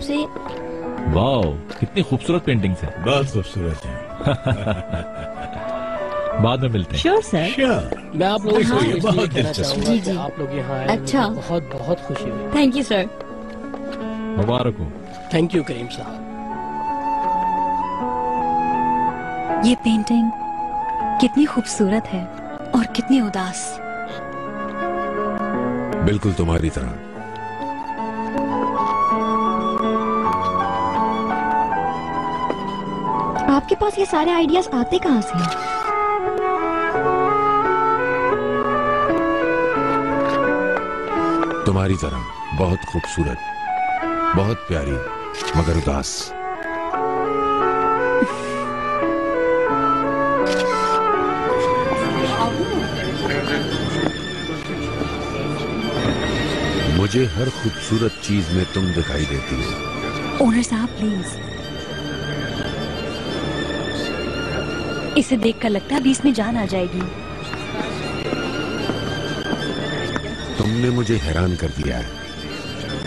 से। वाह, कितनी खूबसूरत पेंटिंग्स है। बहुत खूबसूरत है। बाद में मिलते हैं। Sure sir. श्योर। मैं आप लोगों हाँ। को इसलिए बहुत कहना दिलचस्प। चाहूंगा जी, कि जी। आप लोग यहाँ आए, अच्छा। मुझे बहुत बहुत खुशी हुई। Thank you sir. मुबारक हो। थैंक यू करीम साहब। ये पेंटिंग कितनी खूबसूरत है और कितनी उदास। बिल्कुल तुम्हारी तरह। आपके पास ये सारे आइडियाज आते कहाँ से हैं? तुम्हारी तरह बहुत खूबसूरत, बहुत प्यारी, मगर उदास। मुझे हर खूबसूरत चीज में तुम दिखाई देती हो। ओनर साहब प्लीज, इसे देखकर लगता है अभी इसमें जान आ जाएगी। तुमने मुझे हैरान कर दिया है।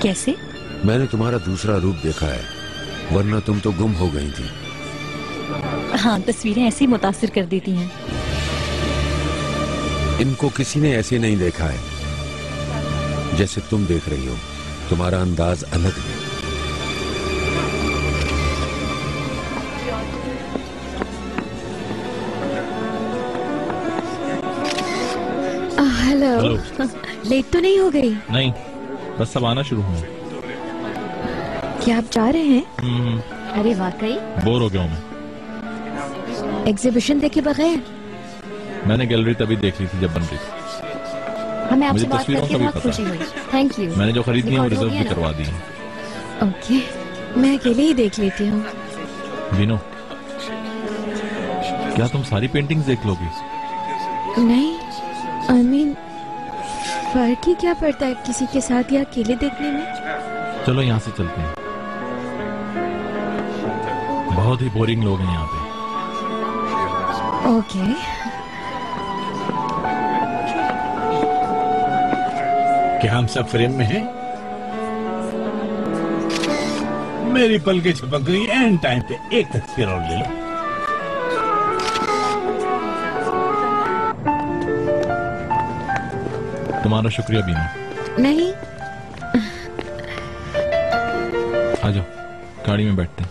कैसे? मैंने तुम्हारा दूसरा रूप देखा है, वरना तुम तो गुम हो गई थी। हाँ, तस्वीरें ऐसे ही मुतासिर कर देती हैं। इनको किसी ने ऐसे नहीं देखा है जैसे तुम देख रही हो। तुम्हारा अंदाज अलग है। हेलो। हेलो। लेट तो नहीं हो गई? नहीं, बस सब आना शुरू हुआ। क्या आप जा रहे हैं? अरे वाकई? बोर हो गया हूँ मैं। एग्जीबिशन देखे बगैर? मैंने गैलरी तभी देख ली थी जब बन रही थी। हमें मुझे आपसे बात तस्वीरों करके का भी बहुत पता खुशी हुई। Thank you. मैंने जो खरीदनी है वो रिकॉर्ड हो रिजर्व भी गया करवा दी है। ना? ओके, मैं अकेले ही देख लेती हूँ। बीनो, क्या तुम सारी पेंटिंग्स देख लोगी? नहीं, आई मीन फर्क ही क्या पड़ता है किसी के साथ या अकेले देखने में? चलो यहाँ से चलते हैं। बहुत ही बोरिंग लोग हैं यहाँ पे। ओके। क्या हम सब फ्रेम में हैं? मेरी पलकें झपक गई। एंड टाइम पे एक तस्वीर और ले लो। तुम्हारा शुक्रिया बीनो। नहीं, आ जाओ, गाड़ी में बैठते हैं।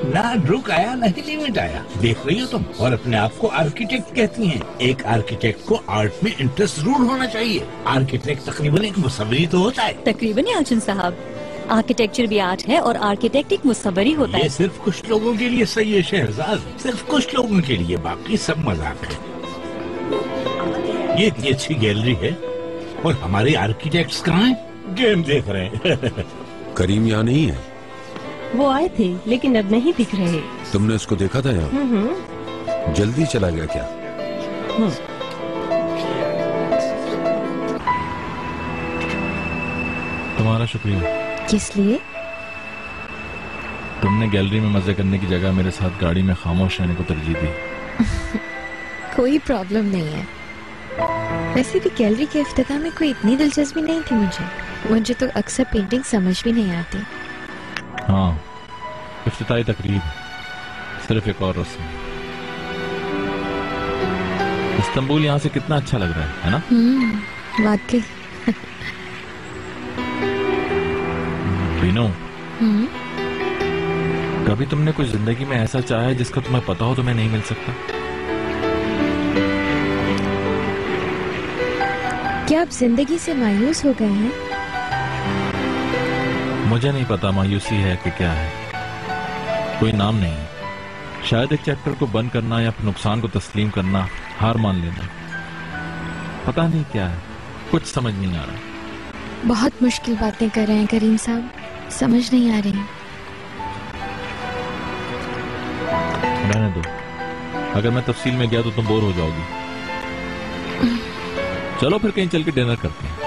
ना रुक आया ना ही लिमिट आया। देख रही हो तुम, और अपने आप को आर्किटेक्ट कहती हैं। एक आर्किटेक्ट को आर्ट में इंटरेस्ट जरूर होना चाहिए। आर्किटेक्ट तकरीबन एक मुसव्विर तो होता है। तकरीबन याचन साहब, आर्किटेक्चर भी आर्ट है और आर्किटेक्ट एक मुसव्वरी होता ये है। सिर्फ कुछ लोगों के लिए सही है शहजाद, सिर्फ कुछ लोगों के लिए, बाकी सब मजाक है। ये इतनी अच्छी गैलरी है और हमारे आर्किटेक्ट्स कहाँ हैं? गेम देख रहे हैं। करीम यहाँ नहीं है। वो आए थे लेकिन अब नहीं दिख रहे। तुमने उसको देखा था यहाँ? जल्दी चला गया क्या? तुम्हारा शुक्रिया। किस लिए? तुमने गैलरी में मजे करने की जगह मेरे साथ गाड़ी में खामोश रहने को तरजीह दी। कोई प्रॉब्लम नहीं है। वैसे भी गैलरी के इफ्तिताह में कोई इतनी दिलचस्पी नहीं थी मुझे तो अक्सर पेंटिंग समझ भी नहीं आती। हाँ, इफ्तिताई तकरीब, सिर्फ एक और रस्म। इस्तांबुल यहाँ से कितना अच्छा लग रहा है ना? वाकई। बीनो, कभी तुमने कुछ जिंदगी में ऐसा चाहा है जिसका तुम्हें पता हो तुम्हें नहीं मिल सकता? क्या आप जिंदगी से मायूस हो गए हैं? मुझे नहीं पता मायूसी है कि क्या है, कोई नाम नहीं है। शायद एक चैप्टर को बंद करना या नुकसान को तस्लीम करना, हार मान लेना। पता नहीं क्या है, कुछ समझ नहीं आ रहा। बहुत मुश्किल बातें कर रहे हैं करीम साहब, समझ नहीं आ रही। रहने दो, अगर मैं तफसील में गया तो तुम बोर हो जाओगी। चलो फिर कहीं चल के डिनर करते हैं।